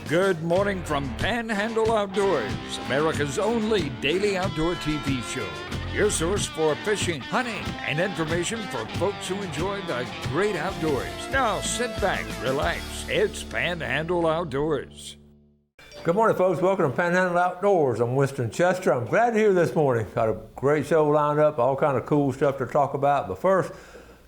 Good morning from Panhandle Outdoors, America's only daily outdoor TV show. Your source for fishing, hunting, and information for folks who enjoy the great outdoors. Now sit back, relax. It's Panhandle Outdoors. Good morning, folks. Welcome to Panhandle Outdoors. I'm Winston Chester. I'm glad to hear this morning. Got a great show lined up, all kind of cool stuff to talk about. But first,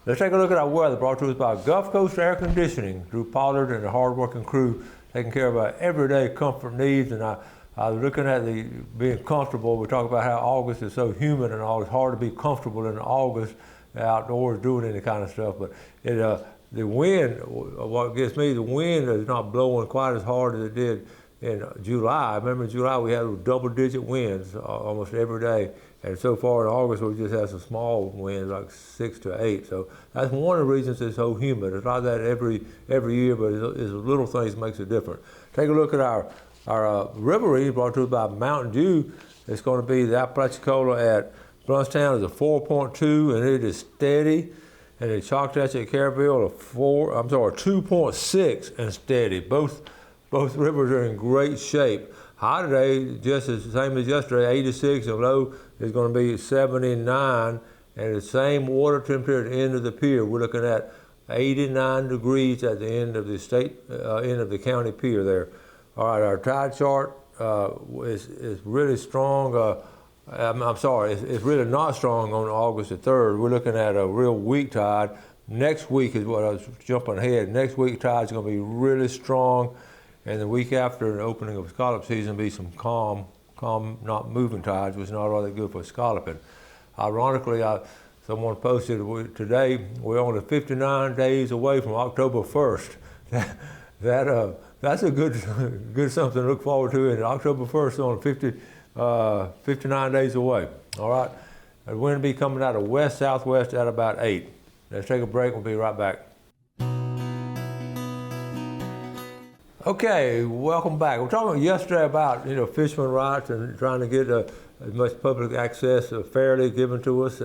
let's take a look at our weather brought to us by Gulf Coast Air Conditioning. Drew Pollard and the hard-working crew taking care of our everyday comfort needs. And I was looking at the being comfortable. We talk about how August is so humid and all. It's hard to be comfortable in August outdoors doing any kind of stuff. But the wind, what gets me, the wind is not blowing quite as hard as it did in July. I remember in July we had double-digit winds almost every day. And so far in August, we just had some small winds, like 6 to 8. So that's one of the reasons it's so humid. It's not that every year, but it's little things makes it different. Take a look at our river reading brought to us by Mountain Dew. It's going to be the Apalachicola at Bluntstown is a 4.2, and it is steady. And the Choctaw at Caryville a 2.6 and steady. Both rivers are in great shape. High today, just as the same as yesterday, 86, and low is going to be 79, and the same water temperature at the end of the pier. We're looking at 89 degrees at the end of the end of the county pier there. All right, our tide chart is really strong. It's really not strong on August the 3rd. We're looking at a real weak tide. Next week is what I was jumping ahead. Next week tide is going to be really strong. And the week after the opening of scallop season will be some calm, not moving tides, which is not all that good for scalloping. Ironically, someone posted today, we're only 59 days away from October 1st. That's a good something to look forward to. And October 1st is only 59 days away. All right, the wind will be coming out of west-southwest at about 8. Let's take a break. We'll be right back. Okay, welcome back. We're talking yesterday about fishermen rights and trying to get as much public access fairly given to us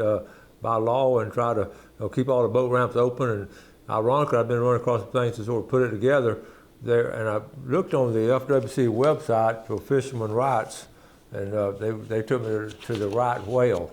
by law, and try to keep all the boat ramps open. And ironically, I've been running across some things to sort of put it together there, and I looked on the FWC website for fishermen rights, and they took me to the right whale.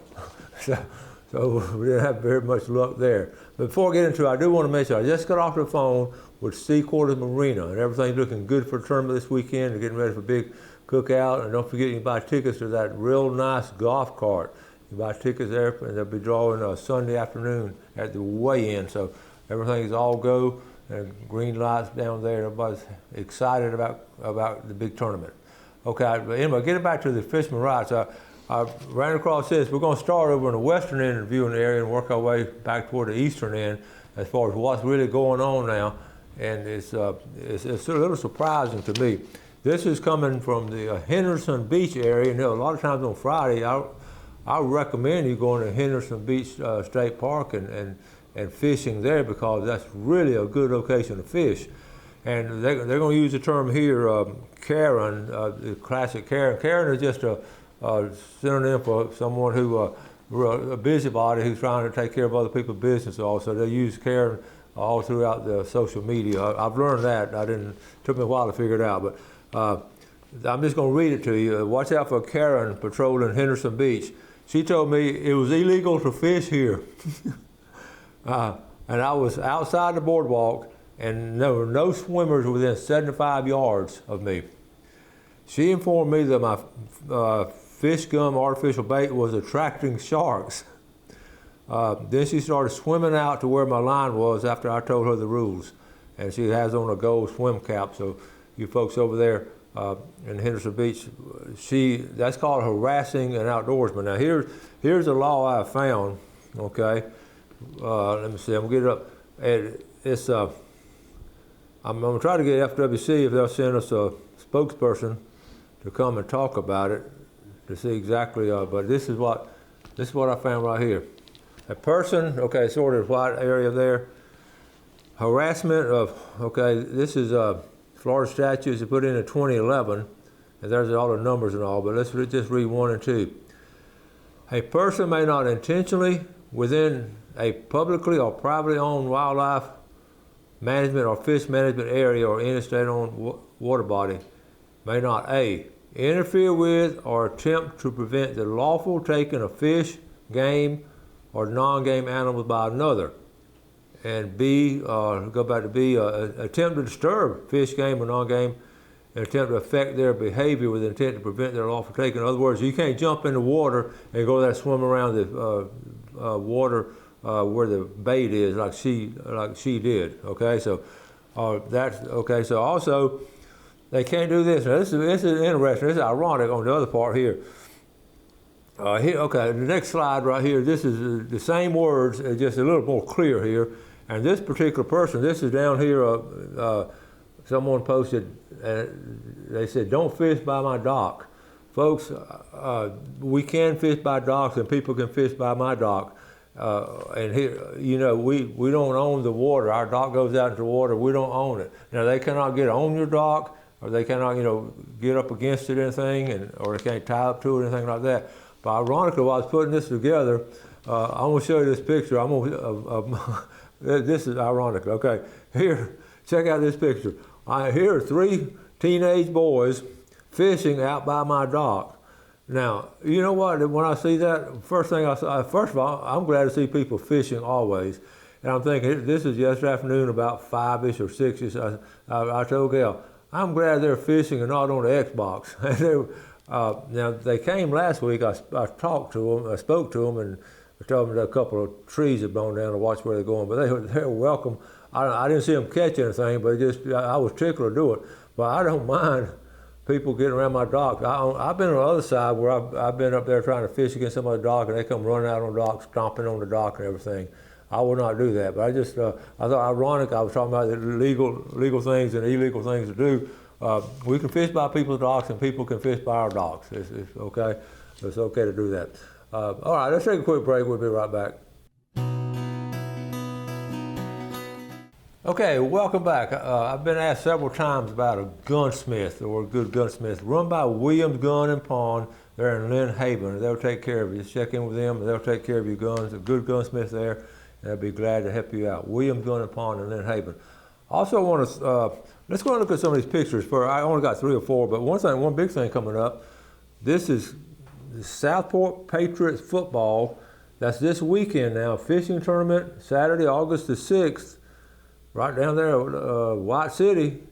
So we didn't have very much luck there. But before I get into it, I do want to mention, I just got off the phone with Sea Quarters Marina, and everything's looking good for the tournament this weekend. They're getting ready for a big cookout, and don't forget you can buy tickets to that real nice golf cart. You buy tickets there, and they'll be drawing Sunday afternoon at the weigh-in. So everything is all go, and green lights down there. Everybody's excited about the big tournament. Okay, but anyway, getting back to the fishermen rights, I ran across this. We're going to start over in the western end of the viewing area and work our way back toward the eastern end as far as what's really going on now. And it's a little surprising to me. This is coming from the Henderson Beach area. And a lot of times on Friday, I recommend you going to Henderson Beach State Park and fishing there, because that's really a good location to fish. And they're going to use the term here, Karen, the classic Karen. Karen is just a synonym for someone who a busybody who's trying to take care of other people's business. Also, they use Karen all throughout the social media. I've learned that. It took me a while to figure it out, but I'm just going to read it to you. Watch out for Karen patrolling Henderson Beach. She told me it was illegal to fish here. And I was outside the boardwalk, and there were no swimmers within 75 yards of me. She informed me that my fish gum artificial bait was attracting sharks. Then she started swimming out to where my line was after I told her the rules. And she has on a gold swim cap, so you folks over there in Henderson Beach, that's called harassing an outdoorsman. Now here's a law I found, okay? Let me see, I'm gonna get it up. It's I'm gonna try to get FWC if they'll send us a spokesperson to come and talk about it to see exactly, but this is what I found right here. A person, okay, sort of white area there, harassment of, okay, this is Florida statutes they put in 2011, and there's all the numbers and all, but let's just read 1 and 2. A person may not intentionally within a publicly or privately owned wildlife management or fish management area or any state-owned water body may not A, interfere with or attempt to prevent the lawful taking of fish, game, or non-game animals by another. And B, go back to B, attempt to disturb fish, game, or non-game, and attempt to affect their behavior with intent to prevent their lawful taking. In other words, you can't jump in the water and go there swim around the water where the bait is, like she did. Okay, so that's okay. So also, they can't do this. Now, this is interesting. This is ironic on the other part here. Okay, the next slide right here. This is the same words, just a little more clear here. And this particular person, this is down here. Someone posted, they said, "Don't fish by my dock." Folks, we can fish by docks, and people can fish by my dock. And here, you know, we don't own the water. Our dock goes out into the water. We don't own it. Now, they cannot get on your dock, or they cannot, you know, get up against it or anything, or they can't tie up to it or anything like that. But ironically, while I was putting this together, I'm going to show you this picture. This is ironic. Okay, here, check out this picture. Here are 3 teenage boys fishing out by my dock. Now, you know what? When I see that, first of all, I'm glad to see people fishing always. And I'm thinking, this is yesterday afternoon about 5-ish or 6-ish. I told Gail, I'm glad they're fishing and not on the Xbox. Now, they came last week. I talked to them, I spoke to them, and I told them that a couple of trees had blown down to watch where they're going. But they were welcome. I didn't see them catch anything, but I was tickled to do it. But I don't mind people getting around my dock. I've been on the other side where I've been up there trying to fish against somebody's dock, and they come running out on the dock, stomping on the dock and everything. I will not do that. But I thought ironic. I was talking about the legal things and illegal things to do. We can fish by people's docks, and people can fish by our docks. It's okay. It's okay to do that. All right, let's take a quick break. We'll be right back. Okay, welcome back. I've been asked several times about a gunsmith or a good gunsmith run by Williams Gun and Pawn. They're in Lynn Haven. They'll take care of you. Just check in with them, and they'll take care of your guns. A good gunsmith there, and they'll be glad to help you out. Williams Gun and Pawn in Lynn Haven. Also, I want to let's go and look at some of these pictures. I only got 3 or 4, but one big thing coming up. This is the Southport Patriots football. That's this weekend now. Fishing tournament, Saturday, August the 6th. Right down there at White City,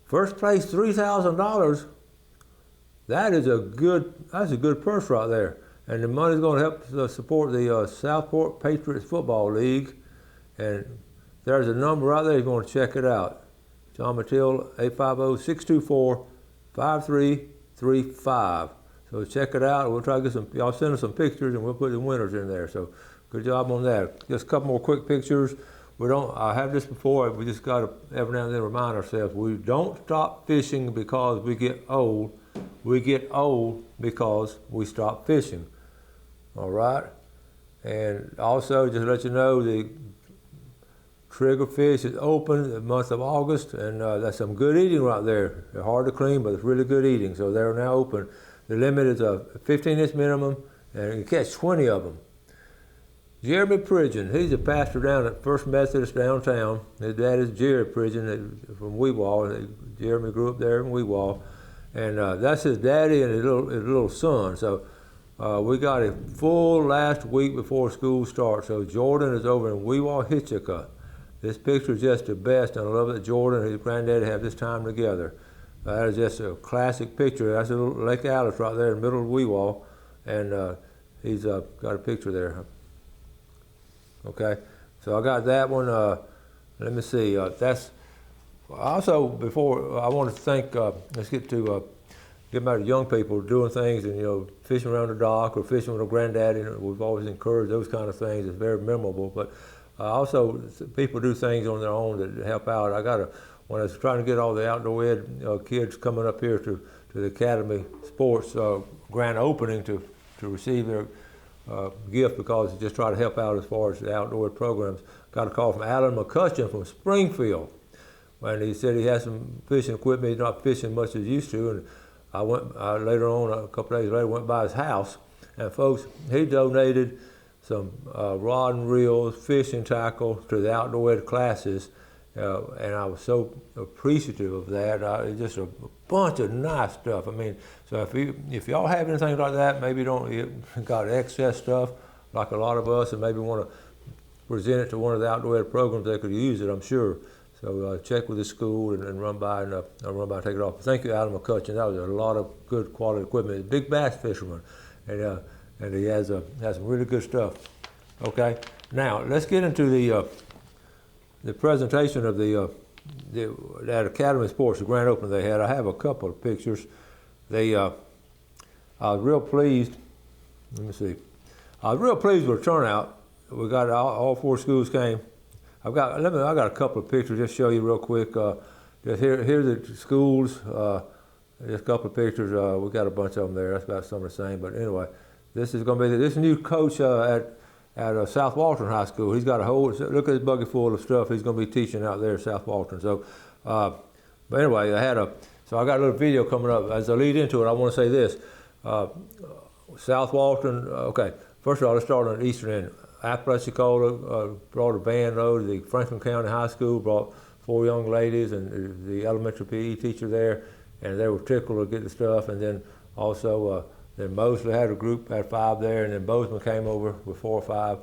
first place $3,000. That's a good purse right there, and the money's going to help support the Southport Patriots Football League. And there's a number right there. You're going to check it out. John Matilde, 850-624-5335. So check it out. We'll try to get y'all send us some pictures, and we'll put the winners in there. So good job on that. Just a couple more quick pictures. I have this before, we just got to every now and then remind ourselves, we don't stop fishing because we get old. We get old because we stop fishing. All right? And also, just to let you know, the triggerfish is open the month of August, and that's some good eating right there. They're hard to clean, but it's really good eating, so they're now open. The limit is a 15-inch minimum, and you catch 20 of them. Jeremy Pridgeon, he's a pastor down at First Methodist downtown. His dad is Jerry Pridgeon from Weewall. Jeremy grew up there in Weewall. And that's his daddy and his little son. So we got a full last week before school starts. So Jordan is over in Weewall, Hitchcock. This picture is just the best, and I love that Jordan and his granddaddy have this time together. That is just a classic picture. That's a little Lake Alice right there in the middle of Weewall. And he's got a picture there. Okay, so I got that one. Let me see. That's also before I want to thank. Let's get back to young people doing things and fishing around the dock or fishing with a granddaddy. We've always encouraged those kind of things. It's very memorable. But also people do things on their own that help out. When I was trying to get all the outdoor ed kids coming up here to the Academy Sports grand opening to receive their gift, because just try to help out as far as the outdoor programs. Got a call from Alan McCutcheon from Springfield, and he said he has some fishing equipment. He's not fishing much as he used to, and I went later on, a couple days later, went by his house, and folks, he donated some rod and reels, fishing tackle to the outdoor ed classes, and I was so appreciative of that. It's just a bunch of nice stuff. I mean, so if y'all have anything like that, maybe don't got excess stuff like a lot of us, and maybe want to present it to one of the outdoor ed programs, they could use it, I'm sure. So check with the school and run by and take it off. Thank you, Adam McCutcheon. That was a lot of good quality equipment. He's a big bass fisherman, and he has some really good stuff. Okay, now let's get into the presentation of that Academy Sports, the grand opening they had. I have a couple of pictures. I was real pleased. Let me see. I was real pleased with the turnout. We got all 4 schools came. I got a couple of pictures just to show you real quick. Just here's the schools. Just a couple of pictures. We got a bunch of them there. That's about some of the same. But anyway, this is going to be this new coach at South Walton High School. He's got a whole look at his buggy full of stuff. He's going to be teaching out there at South Walton. So, but anyway, so I got a little video coming up. As I lead into it, I want to say this: South Walton. Okay, first of all, let's start on the eastern end. Apalachicola brought a band over to the Franklin County High School, brought 4 young ladies and the elementary PE teacher there, and they were tickled to get the stuff. And then also, then Mosley had a group, had 5 there, and then Bozeman came over with 4 or 5.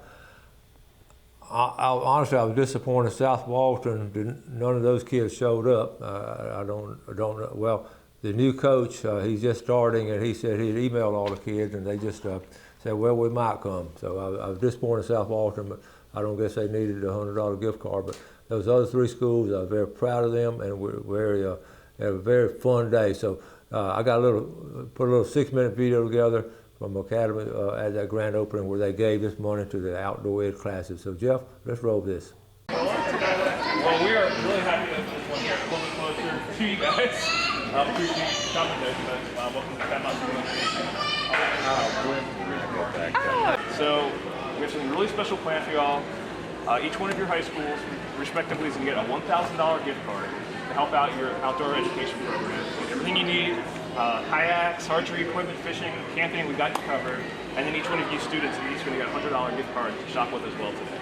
Honestly, I was disappointed. South Walton, none of those kids showed up. I don't know. Well, the new coach, he's just starting, and he said he'd emailed all the kids, and they just said, well, we might come. So I was disappointed in South Walton, but I don't guess they needed a $100 gift card. But those other 3 schools, I was very proud of them, and had a very fun day. So I got put a little 6-minute video together from Academy at that grand opening where they gave this money to the outdoor ed classes. So Jeff, let's roll this. Well, we are really happy that this one here, a little bit closer to you guys. Appreciate you coming there, but welcome to Panhandle. So we have something really special planned for y'all. Each one of your high schools, respectively, is going to get a $1,000 gift card to help out your outdoor education program. Everything you need, kayaks, archery equipment, fishing, camping, we got you covered. And then each one of you students is each going to get a $100 gift card to shop with as well today.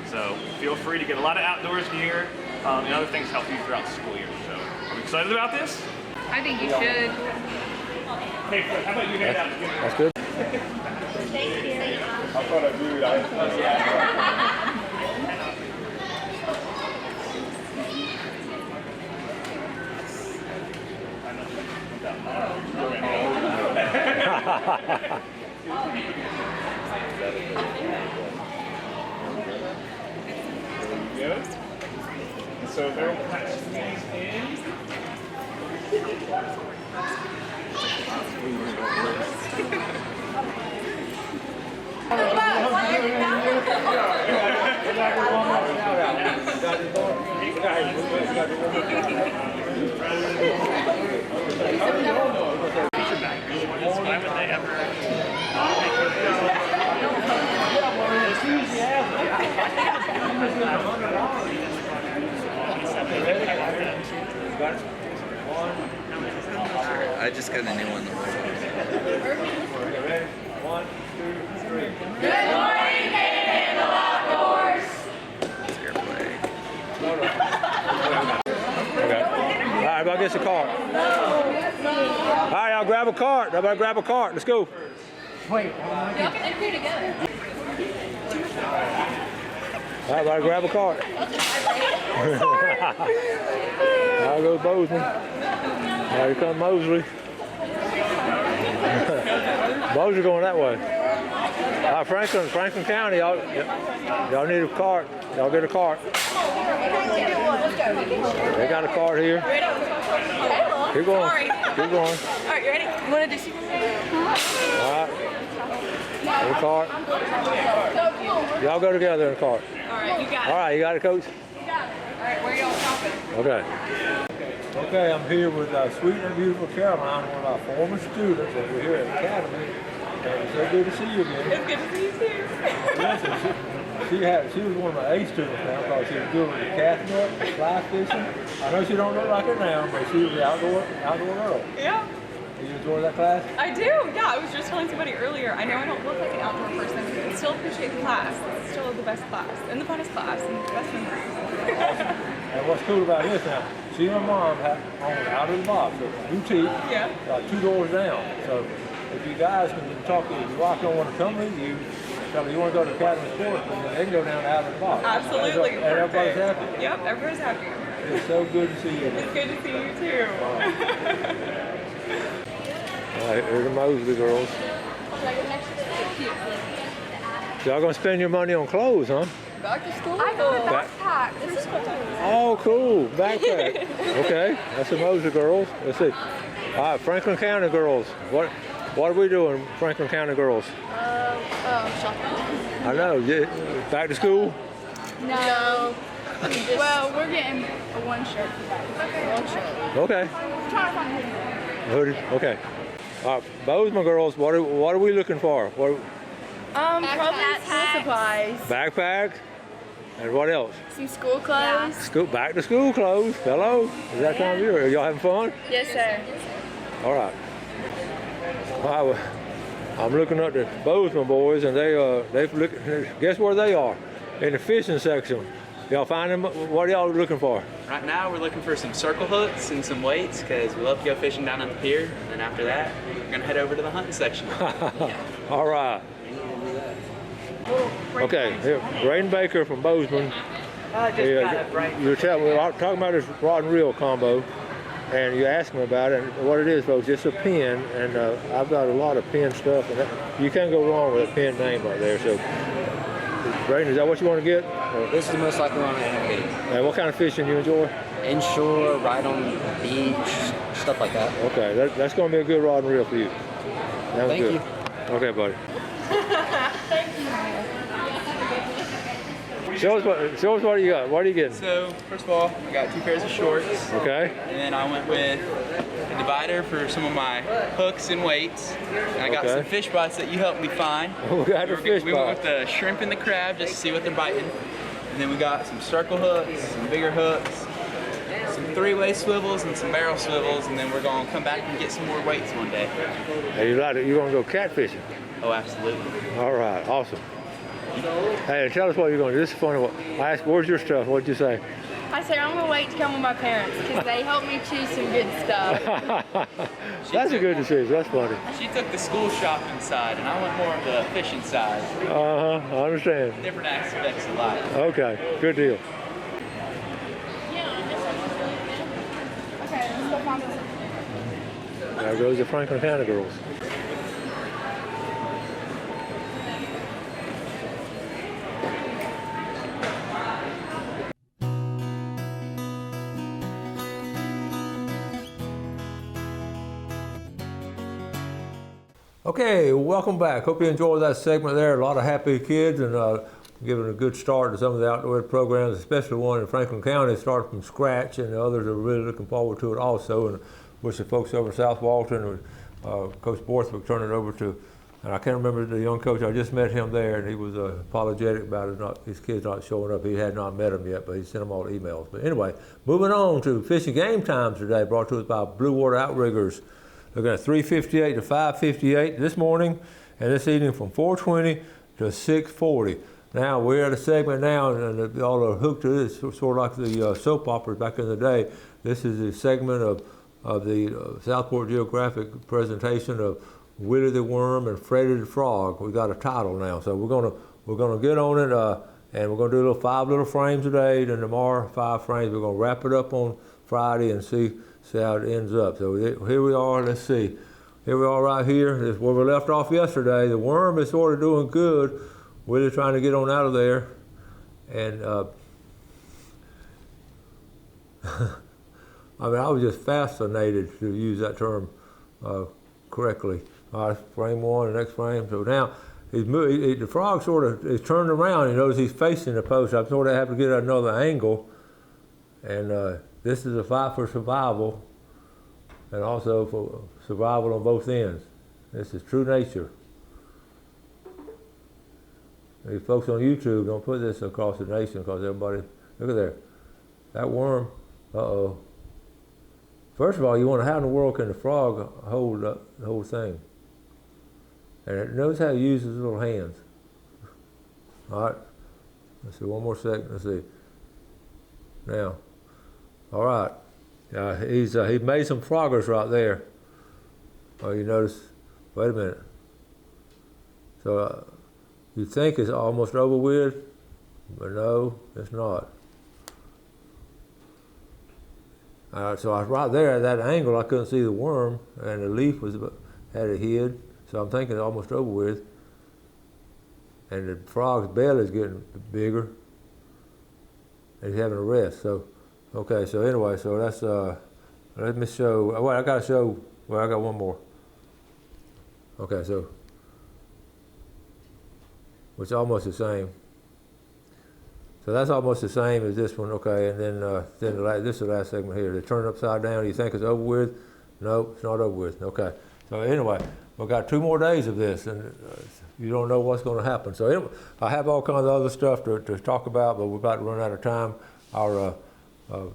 So feel free to get a lot of outdoors gear and other things to help you throughout the school year. So are we excited about this? I think you should. Hey, Fred, how about you head out? That's good. Thank you. I thought I knew So they'll patch these in. Why would they ever? I just got a new one. Ready? 1, 2, 3. Good morning, Panhandle Outdoors. It's airplay. Okay. All right, everybody gets a cart. All right, y'all grab a cart. Everybody grab a cart. Let's go. Y'all can enter together. All right, everybody grab a cart. I'll go Bozeman. Here comes Mosley. Mosley going that way. Franklin County, y'all need a cart. Y'all get a cart. They got a cart here. Keep going. Keep going. All right, you ready? You want to do super? All right. Get a cart. Y'all go together in a cart. All right, you got it. All right, you got it, Coach? You got it. All right, where y'all stopping? Okay. Okay, I'm here with sweet and beautiful Caroline, one of our former students that we're here at the Academy. It's so good to see you again. It's good to see you too. Listen, she was one of my A students now because she was good with the cast net and fly fishing. I know she don't look like it now, but she was the outdoor girl. Yeah. You enjoy that class? I do, yeah. I was just telling somebody earlier, I know I don't look like an outdoor person, but I still appreciate the class. It's still the best class, and the funnest class, and the best memories. Awesome. And what's cool about this now, she and mom have on out of the box, so boutique, Yeah. 2 doors down. So if you guys can talk to you, your wife don't want to come with you, tell me you want to go to Academy Sports, and they can go down out of the box. Absolutely. And everybody's Perfect. happy. Yep, everybody's happy. It's so good to see you. It's good to see you too. All right, here's the Mosley girls. So y'all gonna spend your money on clothes, huh? Back to school. I got a backpack. This is cool. Oh, cool, backpack. Okay, that's the Mosley girls. Let's see. All right, Franklin County girls. What are we doing, Franklin County girls? Shopping. I know. Yeah. Back to school? No. Well, we're getting one shirt for that. One shirt. Okay. I'm trying to find a Hoodie. Okay. All right, Bozeman girls. What are we looking for? probably school supplies. Backpack. And what else? Some school clothes. Back to school clothes. Hello. Is that time of year? Are y'all having fun? Yes, sir. All right. Well, I'm looking at the Bozeman boys, and they've looked. Guess where they are? In the fishing section. Y'all find them? What are y'all looking for? Right now we're looking for some circle hooks and some weights because we love to go fishing down at the pier. And then after that, we're gonna head over to the hunting section. All right. Okay, here, Braden Baker from Bozeman. You were talking about this rod and reel combo, and you asked me about it. And what it is, folks, it's a pin, and I've got a lot of pin stuff, and you can't go wrong with a pin name right there. So, Braden, is that what you want to get? This is the most likely one I'm gonna get. And what kind of fishing you enjoy? Inshore, ride on the beach, stuff like that. Okay, that's going to be a good rod and reel for you. Sounds Thank good. you. Okay, buddy. Show us what you got. What are you getting? So first of all, I got 2 pairs of shorts. Okay. And then I went with a divider for some of my hooks and weights. And I got Okay. some fish bites that you helped me find. We got the fish We went with bite. the shrimp and the crab just to see what they're biting. And then we got some circle hooks, some bigger hooks, some 3-way swivels and some barrel swivels, and then we're gonna come back and get some more weights one day. Hey, you're going to go catfishing. Oh, absolutely. All right, awesome. Hey, tell us what you're going to do. This is funny. I asked, where's your stuff? What'd you say? I said I'm gonna wait to come with my parents because they helped me choose some good stuff. That's a good decision. That's funny. She took the school shopping side, and I went more of the fishing side. I understand. Different aspects of life. Okay, good deal. Okay, let's go find this. There goes the Franklin County girls. Okay, welcome back. Hope you enjoyed that segment there. A lot of happy kids and giving a good start to some of the outdoor programs, especially one in Franklin County started from scratch, and the others are really looking forward to it also. And wish the folks over South Walton and Coach Borthwick turn it over to, and I can't remember the young coach. I just met him there, and he was apologetic about his kids not showing up. He had not met them yet, but he sent them all emails. But anyway, moving on to fishing game times today, brought to us by Blue Water Outriggers. Looking at 3:58 to 5:58 this morning, and this evening from 4:20 to 6:40. Now we're at a segment now, and y'all are hooked to this, sort of like the soap operas back in the day. This is a segment of the Southport Geographic presentation of Willie the Worm and Freddie the Frog. We got a title now, so we're gonna get on it, and we're gonna do 5 little frames today. Then tomorrow 5 frames. We're gonna wrap it up on Friday and see how it ends up. So here we are. Let's see. Here we are right here. This is where we left off yesterday. The worm is sort of doing good. Willie's trying to get on out of there, and I mean, I was just fascinated, to use that term correctly. All right, frame 1, the next frame. So now the frog sort of is turned around. He knows he's facing the post. I'm sort of having to get another angle, and this is a fight for survival, and also for survival on both ends. This is true nature. You folks on YouTube, don't put this across the nation, because everybody, look at there. That worm, uh-oh. First of all, you wonder how in the world can the frog hold the whole thing? And it knows how to use his little hands. All right, let's see, one more second, let's see. Now, All right. He made some progress right there. Oh, you notice? Wait a minute. So you think it's almost over with, but no, it's not. So I was right there at that angle. I couldn't see the worm, and the leaf had it hid. So I'm thinking it's almost over with. And the frog's belly is getting bigger, and he's having a rest. So, okay. So anyway, so that's let me show. Oh, wait, I got to show. Well, I got one more. Okay, so it's almost the same. So that's almost the same as this one, okay, and then this is the last segment here. They turn it upside down, you think it's over with? No, it's not over with, okay. So anyway, we've got 2 more days of this, and you don't know what's gonna happen. So anyway, I have all kinds of other stuff to talk about, but we're about to run out of time. Our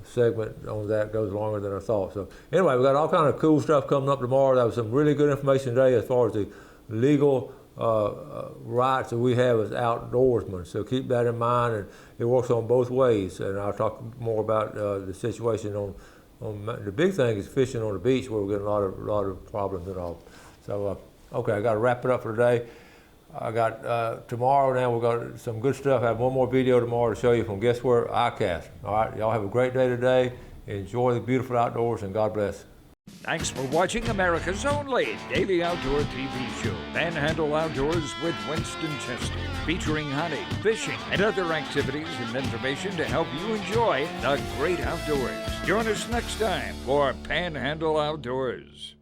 segment on that goes longer than I thought. So anyway, we've got all kinds of cool stuff coming up tomorrow. That was some really good information today as far as the legal rights that we have as outdoorsmen. So keep that in mind, and it works on both ways. And I'll talk more about the situation on the big thing is fishing on the beach, where we're getting a lot of problems and all. So okay, I got to wrap it up for today. I got tomorrow now. We've got some good stuff. I have one more video tomorrow to show you from Guess Where iCast. All right, y'all have a great day today. Enjoy the beautiful outdoors, and God bless. Thanks for watching America's only daily outdoor TV show, Panhandle Outdoors with Winston Chester, featuring hunting, fishing, and other activities and information to help you enjoy the great outdoors. Join us next time for Panhandle Outdoors.